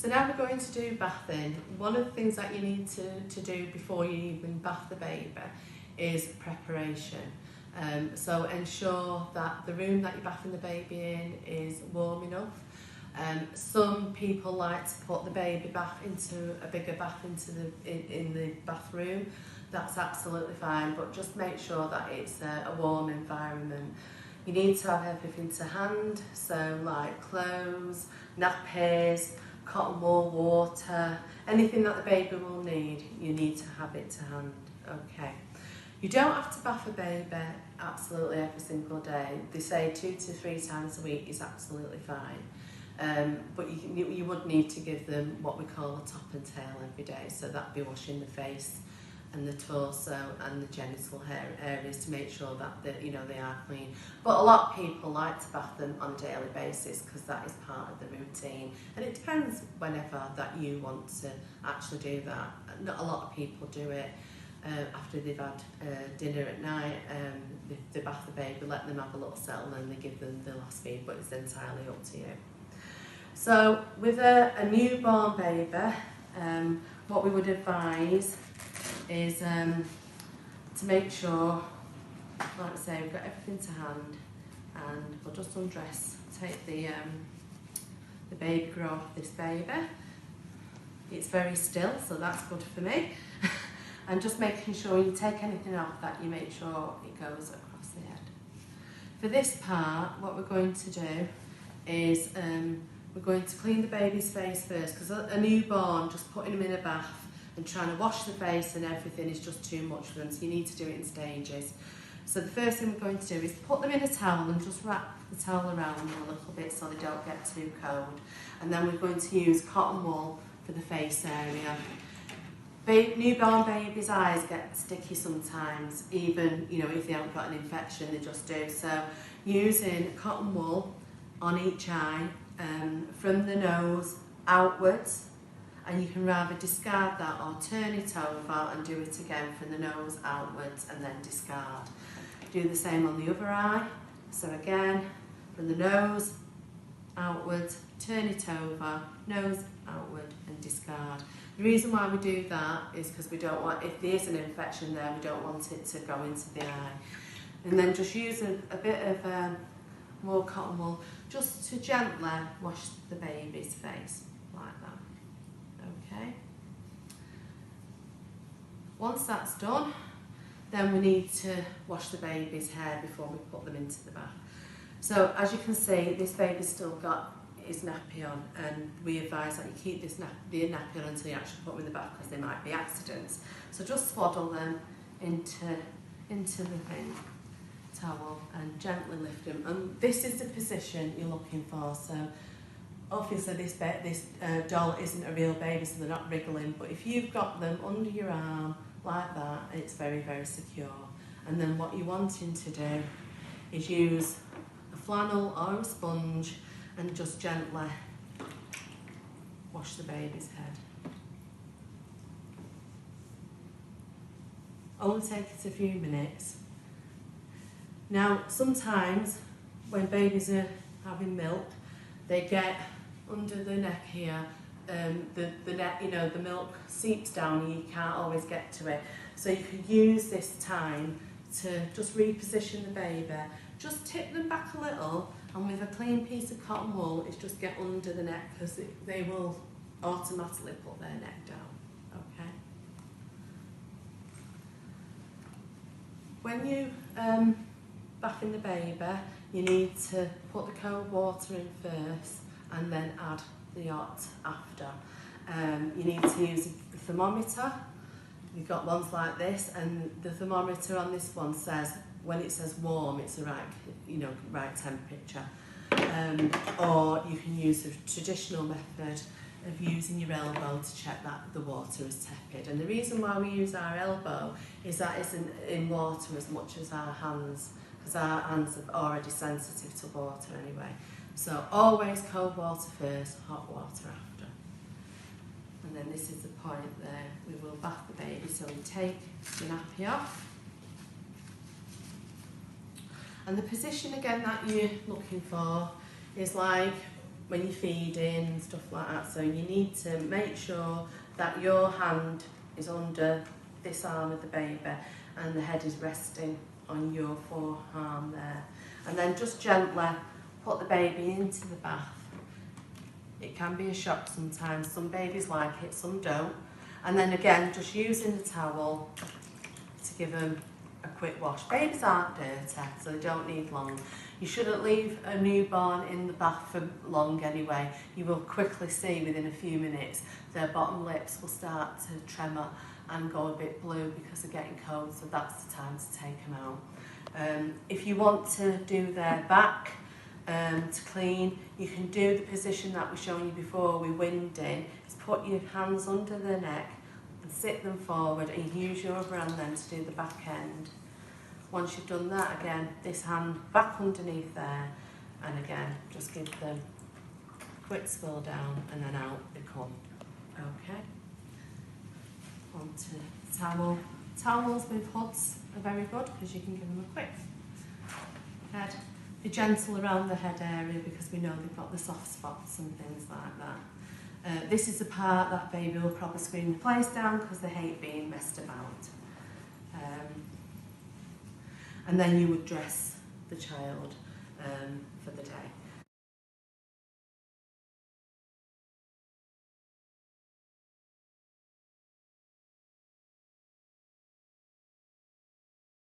So now we're going to do bathing. One of the things that you need to do before you even bath the baby is preparation. So ensure that the room that you're bathing the baby in is warm enough. Some people like to put the baby bath into a bigger bath in the bathroom. That's absolutely fine, but just make sure that it's a warm environment. You need to have everything to hand, so like clothes, nappies, cotton wool, water, anything that the baby will need, you need to have it to hand. Okay. You don't have to bath a baby absolutely every single day. They say 2 to 3 times a week is absolutely fine. But you would need to give them what we call a top and tail every day. So that'd be washing the face and the torso and the genital areas to make sure that they are clean. But a lot of people like to bath them on a daily basis because that is part of the routine. And it depends whenever that you want to actually do that. Not a lot of people do it after they've had dinner at night. They bath the baby, let them have a little settle, and then they give them the last feed, but it's entirely up to you. So with a newborn baby, what we would advise is to make sure, like I say, we've got everything to hand, and we'll just undress, take the baby grow off this baby. It's very still, so that's good for me. And just making sure you take anything off that you make sure it goes across the head. For this part, what we're going to do is we're going to clean the baby's face first, because a newborn, just putting them in a bath and trying to wash the face and everything is just too much for them, so you need to do it in stages. So the first thing we're going to do is put them in a towel and just wrap the towel around them a little bit so they don't get too cold. And then we're going to use cotton wool for the face area. Newborn babies' eyes get sticky sometimes, even if they haven't got an infection, they just do. So using cotton wool on each eye, from the nose outwards, and you can rather discard that or turn it over and do it again from the nose outwards and then discard. Do the same on the other eye. So again, from the nose outwards, turn it over, nose outward and discard. The reason why we do that is because we don't want, if there is an infection there, we don't want it to go into the eye. And then just use a bit of more cotton wool just to gently wash the baby's face like that. Okay. Once that's done, then we need to wash the baby's hair before we put them into the bath. So as you can see, this baby's still got his nappy on, and we advise that you keep the nappy on until you actually put them in the bath, because there might be accidents. So just swaddle them into the towel and gently lift them. And this is the position you're looking for. So obviously this doll isn't a real baby, so they're not wriggling, but if you've got them under your arm like that, it's very, very secure. And then what you're wanting to do is use a flannel or a sponge and just gently wash the baby's head. Only take it a few minutes. Now, sometimes when babies are having milk, they get under the neck here. The neck, the milk seeps down and you can't always get to it. So you can use this time to just reposition the baby. Just tip them back a little, and with a clean piece of cotton wool, it's just get under the neck, because they will automatically put their neck down. Okay. When you bathing the baby, you need to put the cold water in first and then add the hot after. You need to use the thermometer. You've got ones like this, and the thermometer on this one says, when it says warm, it's the right temperature. Or you can use the traditional method of using your elbow to check that the water is tepid. And the reason why we use our elbow is that it isn't in water as much as our hands, because our hands are already sensitive to water anyway. So always cold water first, hot water after. And then this is the point there, we will bath the baby. So we take the nappy off. And the position again that you're looking for is like when you're feeding and stuff like that. So you need to make sure that your hand is under this arm of the baby and the head is resting on your forearm there. And then just gently put the baby into the bath. It can be a shock sometimes. Some babies like it, some don't. And then again, just using the towel to give them a quick wash. Babies aren't dirty, so they don't need long. You shouldn't leave a newborn in the bath for long anyway. You will quickly see within a few minutes their bottom lips will start to tremor and go a bit blue because they're getting cold, so that's the time to take them out. If you want to do their back to clean, you can do the position that we've shown you before with winding. Is put your hands under the neck and sit them forward and use your other hand then to do the back end. Once you've done that, again, this hand back underneath there, and again, just give them a quick swirl down and then out they come. Okay. Onto the towel. Towels with hoods are very good because you can give them a quick head. Be gentle around the head area because we know they've got the soft spots and things like that. This is the part that baby will probably scream the place down because they hate being messed about. And then you would dress the child.